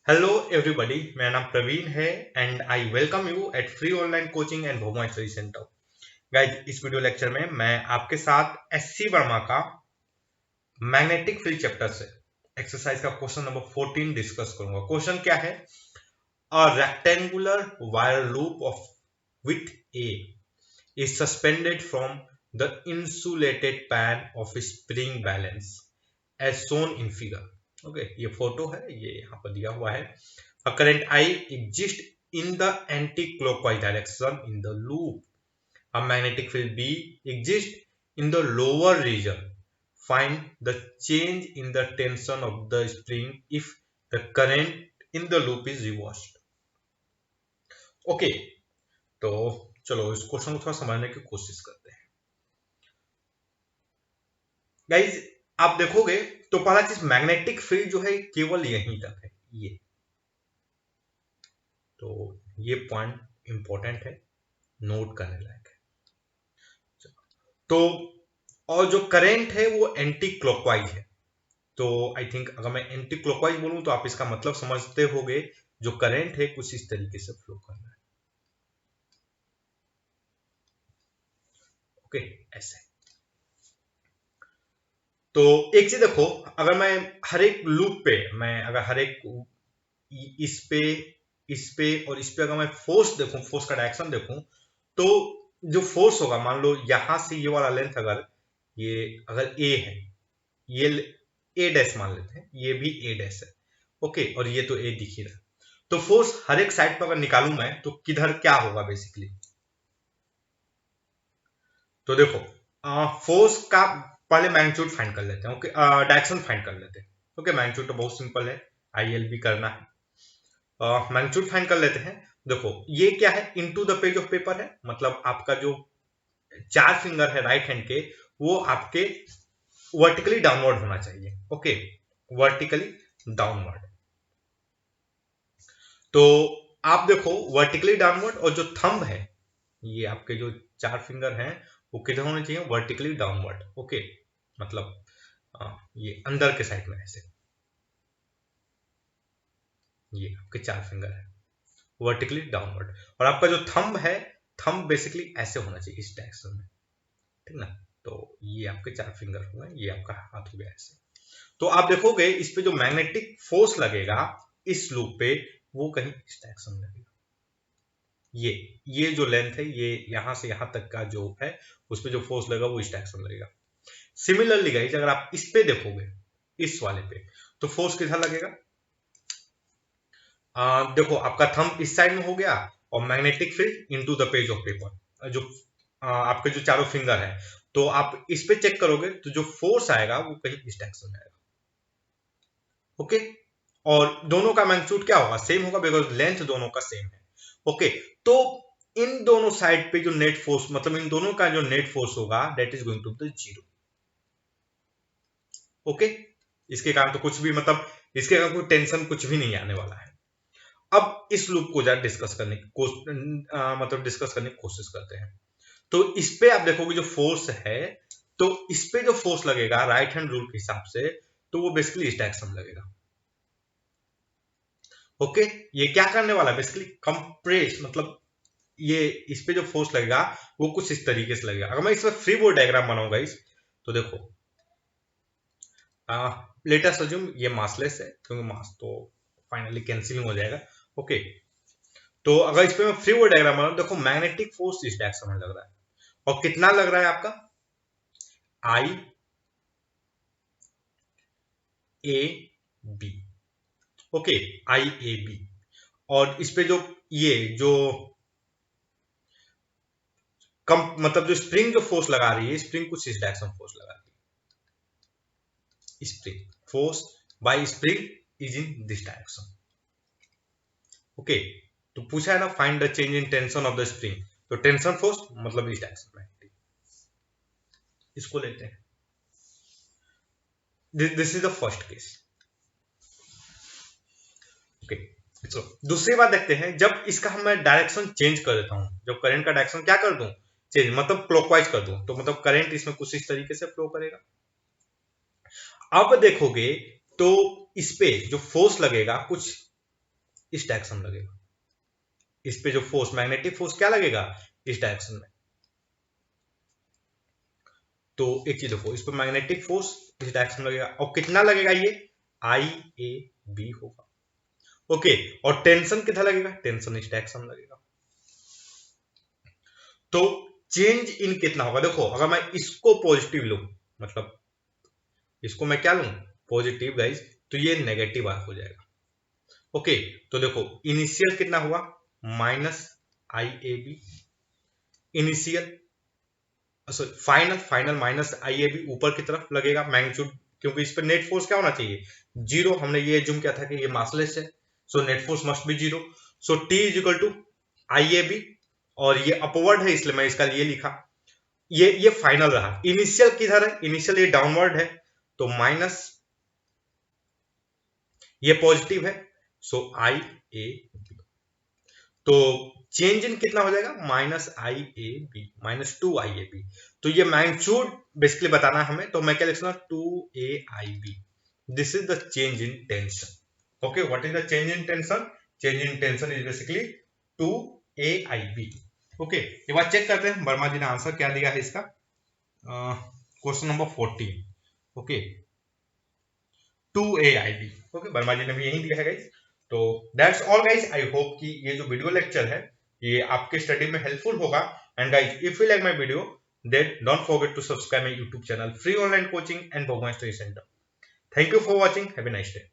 Hello everybody, मेरा नाम प्रवीण है and I welcome you at free online coaching and Bhoma study centre. Guys, इस video lecture में मैं आपके साथ एससी वर्मा का मैग्नेटिक फील्ड चैप्टर से एक्सरसाइज का क्वेश्चन नंबर 14 डिस्कस करूंगा। क्वेश्चन क्या है? A rectangular wire loop of with a is suspended from the insulated pan of a spring balance as shown in figure. Okay, ये photo है, ये यहाँ पर दिया हुआ है। A current I exists in the anti-clockwise direction in the loop. A magnetic field B exists in the lower region. Find the change in the tension of the spring if the current in the loop is reversed. Okay, तो चलो इस question को थोड़ा समझने की कोशिश करते हैं। गाइज, आप देखोगे तो पहला चीज, मैग्नेटिक फील्ड जो है केवल यहीं तक है, ये तो ये पॉइंट इंपॉर्टेंट है, नोट करने लायक है। तो और जो करंट है वो एंटी क्लॉकवाइज है। तो आई थिंक अगर मैं एंटी क्लॉकवाइज बोलूं तो आप इसका मतलब समझते होगे, जो करंट है कुछ इस तरीके से फ्लो कर रहा है। ओके, ऐसे। तो एक चीज देखो, अगर मैं हर एक लूप पे, मैं अगर हर एक इस पे, इस पे और इस पे अगर मैं फोर्स देखूं, फोर्स का डायरेक्शन देखूं, तो जो फोर्स होगा, मान लो यहां से ये वाला लेंथ, अगर ये अगर ए है, ये ए डैश मान लेते हैं, ये भी ए डैश है। ओके, और ये तो ए दिख ही रहा है। तो फोर्स हर एक साइड पर अगर निकालूं मैं, तो किधर क्या होगा बेसिकली। तो देखो, फोर्स का पहले मैग्नीट्यूड फाइंड कर लेते हैं। ओके, डायरेक्शन फाइंड कर लेते हैं। ओके, मैग्नीट्यूड तो बहुत सिंपल है, आईएल भी करना है। मैग्नीट्यूड फाइंड कर लेते हैं। देखो, ये क्या है, into the page of paper है, मतलब आपका जो चार फिंगर है राइट हैंड के, वो आपके वर्टिकली डाउनवर्ड होना चाहिए। Okay, vertically downward. तो आप देखो, वर्टिकली डाउनवर्ड, और जो थंब है, ये आपके जो चार फिंगर हैं, वो किधर होने चाहिए? Vertically downward. ओके, मतलब ये अंदर के साइड में ऐसे, ये आपके चार फिंगर है वर्टिकली डाउनवर्ड। और आपका जो थंब है, थंब बेसिकली ऐसे होना चाहिए, इस डायरेक्शन में, ठीक ना। तो ये आपके चार फिंगर हो गए, ये आपका हाथ हो गया ऐसे। तो आप देखोगे इस पे जो मैग्नेटिक फोर्स लगेगा इस लूप पे, वो कहीं इस डायरेक्शन में लगेगा। ये जो लेंथ है, ये यहां से यहां तक का जो है, उस पे जो फोर्स लगेगा वो इस डायरेक्शन में लगेगा। सिमिलरली गाइस, अगर आप इस पे देखोगे, इस वाले पे, तो फोर्स किधर लगेगा? देखो, आपका थंब इस साइड में हो गया, और magnetic field into the page of paper, जो आपके जो चारों फिंगर है, तो आप इस पे चेक करोगे तो जो फोर्स आएगा वो कहीं इस डायरेक्शन में आएगा। ओके, और दोनों का मैग्नीट्यूड क्या होगा? सेम होगा, बिकॉज लेंथ दोनों का सेम है। ओके, तो इन दोनों साइड पे जो नेट फोर्स, मतलब इन दोनों का जो नेट फोर्स होगा, that is going to the zero. Okay, इसके कारण तो कुछ भी, मतलब इसके कारण कोई टेंशन कुछ भी नहीं आने वाला है। अब इस लूप को जरा डिस्कस करने की मतलब डिस्कस करने की कोशिश करते हैं। तो इस पे आप देखोगे जो फोर्स है, तो इस पे जो फोर्स लगेगा राइट हैंड रूल के हिसाब से, तो वो बेसिकली इस डायरेक्शन में लगेगा। ओके, ये क्या करने वाला है? बेसिकली कंप्रेस, मतलब ये इस पे जो फोर्स लगेगा वो कुछ इस तरीके से लगेगा। अगर मैं इसमें फ्री बोर्ड डायग्राम बनाऊंगा इस, तो देखो, लेटेस्ट अज्यूम ये मासलेस है, क्योंकि मास तो फाइनली कैंसिलिंग हो जाएगा। ओके, तो अगर इस पे मैं फ्री बोर्ड डायग्राम बनाऊं, देखो मैग्नेटिक फोर्स इस डायरेक्शन में लग रहा है, और कितना लग रहा है आपका? I A B. Okay, I A B. और इस पे जो ये जो कम, मतलब जो स्प्रिंग जो फोर्स लगा रही है, स्प्रिंग कुछ इस डायरेक्शन फोर्स लगा रही है। Spring force by spring is in this direction. Okay, तो पूछा है ना, find the change in tension of the spring, तो टेंशन फोर्स मतलब इस डायरेक्शन में, इसको लेते हैं। This is the first case. Okay, तो दूसरी बात देखते हैं, जब इसका मैं डायरेक्शन चेंज कर देता हूं, जब करंट का डायरेक्शन क्या कर दूं? चेंज, मतलब क्लॉकवाइज कर दूं, तो मतलब करंट इसमें कुछ इस तरीके से फ्लो करेगा। अब देखोगे तो इस पे जो फोर्स लगेगा कुछ इस डायरेक्शन में लगेगा, इस पे जो फोर्स, मैग्नेटिक फोर्स क्या लगेगा, इस डायरेक्शन में। तो एक चीज देखो, इस पर मैग्नेटिक फोर्स इस डायरेक्शन में लगेगा, और कितना लगेगा, ये IAB होगा। ओके, और टेंशन कितना लगेगा, टेंशन इस डायरेक्शन में लगेगा। तो चेंज इन कितना होगा, देखो अगर मैं इसको पॉजिटिव लूं, मतलब इसको मैं क्या लूं, पॉजिटिव गाइस, तो ये नेगेटिव हो जाएगा। ओके, तो देखो इनिशियल कितना हुआ, -IAB initial, sorry final, -IAB ऊपर की तरफ लगेगा मैग्नीट्यूड, क्योंकि इस पर नेट फोर्स क्या होना चाहिए, जीरो। हमने ये एज्यूम किया था कि ये मासलेस है, so net force must be zero. So T is equal to IAB, और ये अपवर्ड है इसलिए मैं इसका ये लिखा, ये फाइनल रहा। इनिशियल किधर है, इनिशियल ये डाउनवर्ड है, तो माइनस, ये पॉजिटिव है, सो IAB। तो चेंज इन कितना हो जाएगा, -IAB, -2IAB। तो ये मैग्नीट्यूड बेसिकली बताना है हमें, तो मैं क्या लिख सकता हूं, 2AIB। This is the change in tension. Okay, what is the change in tension, change in tension is basically 2AIB। Okay, एक बार चेक करते हैं वर्मा जी ने आंसर क्या दिया है इसका, question number 14। Okay, 2AIB। Okay, Verma ji ने भी यही दिया है गाइस। तो that's all guys, I hope कि ये जो वीडियो लेक्चर है ये आपके स्टडी में हेल्पफुल होगा। And guys, if you like my video, then don't forget to subscribe my YouTube channel, free online coaching and Bhagwan Study Center. Thank you for watching. Have a nice day.